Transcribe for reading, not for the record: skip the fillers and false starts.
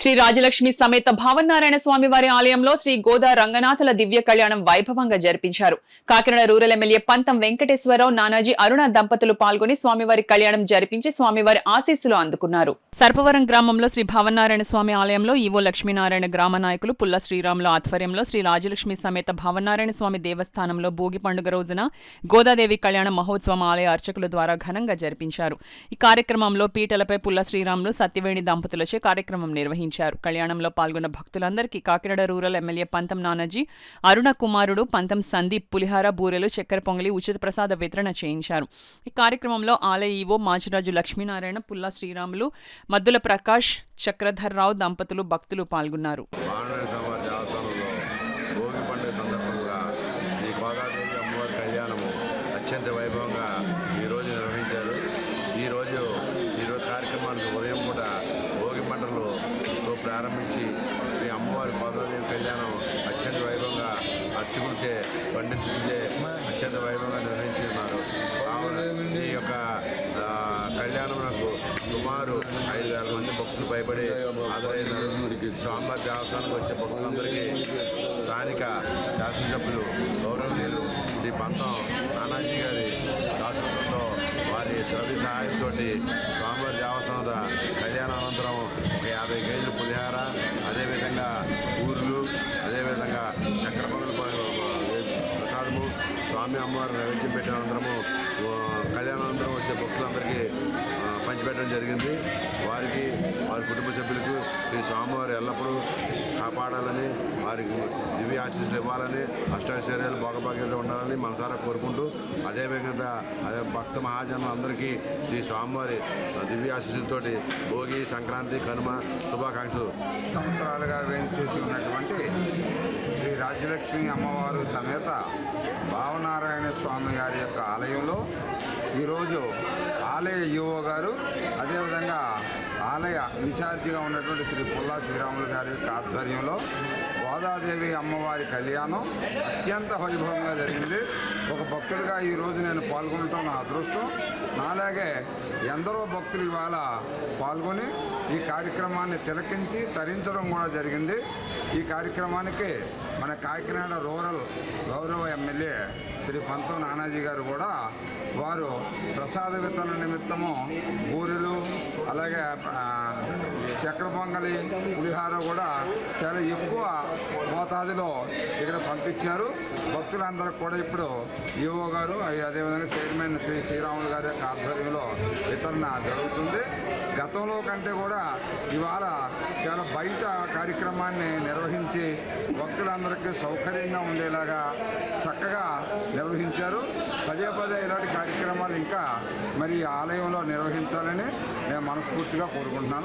శ్రీ రాజలక్ష్మి సమేత భావనారాయణ స్వామి వారి ఆలయంలో శ్రీ గోదా రంగనాథుల దివ్య కళ్యాణం వైభవంగా జరిపించారు. కాకినాడ రూరల్ ఎమ్మెల్యే పంతం వెంకటేశ్వరరావు, నానాజీ అరుణ దంపతులు పాల్గొని స్వామివారి కళ్యాణం జరిపించి స్వామివారి ఆశీస్సులు అందుకున్నారు. సర్పవరం గ్రామంలో శ్రీ భావనారాయణ స్వామి ఆలయంలో ఈవో లక్ష్మీనారాయణ గ్రామ నాయకులు పుల్ల శ్రీరాముల ఆధ్వర్యంలో శ్రీ రాజలక్ష్మి సమేత భావనారాయణ స్వామి దేవస్థానంలో భోగి పండుగ రోజున గోదాదేవి కళ్యాణ మహోత్సవం ఆలయ అర్చకుల ద్వారా ఘనంగా జరిపించారు. ఈ కార్యక్రమంలో పీటలపై పుల్ల శ్రీరాములు, సత్యవేణి దంపతులచే కార్యక్రమం నిర్వహించారు. కళ్యాణంలో పాల్గొన్న భక్తులందరికీ కాకినాడ రూరల్ ఎమ్మెల్యే పంతం నానాజీ, అరుణ కుమారుడు పంతం సందీప్ పులిహార, బూరెలు, చక్కెర పొంగలి, ఉచిత ప్రసాద వితరణ చేయించారు. ఈ కార్యక్రమంలో ఆలయ ఈవో మాచిరాజు లక్ష్మీనారాయణ, పుల్ల శ్రీరాములు, మద్దుల ప్రకాష్, చక్రధర్రావు దంపతులు, భక్తులు పాల్గొన్నారు. అత్యంత వైభవంగా ఈరోజు నిర్వహించారు. ఈరోజు కార్యక్రమానికి ఉదయం పూట భోగి మంటలతో ప్రారంభించి ఈ అమ్మవారి పార్వతీదేవి కళ్యాణం అత్యంత వైభవంగా అర్చకులచే పండితులచే అత్యంత వైభవంగా నిర్వహించున్నారు. ఈ యొక్క కళ్యాణంకు సుమారు 5,000 మంది భక్తులు భయపడి హాజరైనారు. స్వామివారి దేవస్థానానికి వచ్చే భక్తులందరికీ స్థానిక శాసనసభ్యులు గౌరవనీయులు శ్రీ పంతం నానాజీ గారి దాతృత్వంతో వారి ద్రవ్య సహాయంతో స్వామివారి దేవస్థాన కళ్యాణం అనంతరం ఒక 50 కేజీలు పులిహార, అదేవిధంగా ఊర్లు, అదేవిధంగా చక్కెర పొంగలి ప్రసాదము స్వామి అమ్మవారు నైవేద్యం పెట్టిన అనంతరము కళ్యాణానంతరం వచ్చే భక్తులందరికీ పంచిపెట్టడం జరిగింది. వారికి వారి కుటుంబ సభ్యులకు శ్రీ స్వామివారు ఎల్లప్పుడూ కాపాడాలని, వారికి దివ్య ఆశీస్సులు ఇవ్వాలని, అష్టాశ్చర్యాలు భోగభాగ్యాలు ఉండాలని మనసారా కోరుకుంటూ, అదేవిధంగా భక్త మహాజనులందరికీ శ్రీ స్వామివారి దివ్య ఆశీస్సులతోటి భోగి, సంక్రాంతి, కనుమ శుభాకాంక్షలు. సంవత్సరాలుగా వేయించేసి ఉన్నటువంటి శ్రీ రాజలక్ష్మి అమ్మవారు సమేత భావనారాయణ స్వామి గారి యొక్క ఆలయంలో ఈరోజు ఆలయ ఈవో గారు, అదేవిధంగా ఆలయ ఇన్ఛార్జిగా ఉన్నటువంటి శ్రీ పుల్లా శ్రీరాములు గారి యొక్క ఆధ్వర్యంలో గోదాదేవి అమ్మవారి కళ్యాణం అత్యంత వైభవంగా జరిగింది. ఒక భక్తుడిగా ఈరోజు నేను పాల్గొనటం నా అదృష్టం. నాలాగే ఎందరో భక్తులు ఇవాళ పాల్గొని ఈ కార్యక్రమాన్ని తిలకించి తరించడం కూడా జరిగింది. ఈ కార్యక్రమానికి మన కాకినాడ రూరల్ గౌరవ ఎమ్మెల్యే శ్రీ పంతం నానాజీ గారు కూడా వారు ప్రసాద వితరణ నిమిత్తము బూరెలు, అలాగే చక్కెర పొంగలి, పులిహార కూడా చాలా ఎక్కువ మోతాదులో ఇక్కడ పంపించారు. భక్తులందరూ కూడా ఇప్పుడు ఈవో గారు, అదేవిధంగా చైర్మన్ శ్రీ శ్రీరాములు గారి యొక్క ఆధ్వర్యంలో వితరణ జరుగుతుంది. గతంలో కంటే కూడా ఇవాళ చాలా బయట కార్యక్రమాన్ని నిర్వహించి భక్తులందరికీ సౌకర్యంగా ఉండేలాగా చక్కగా నిర్వహించారు. పదే పదే ఇలాంటి కార్యక్రమాలు ఇంకా మరి ఆలయంలో నిర్వహించాలని నేను మనస్ఫూర్తిగా కోరుకుంటున్నాను.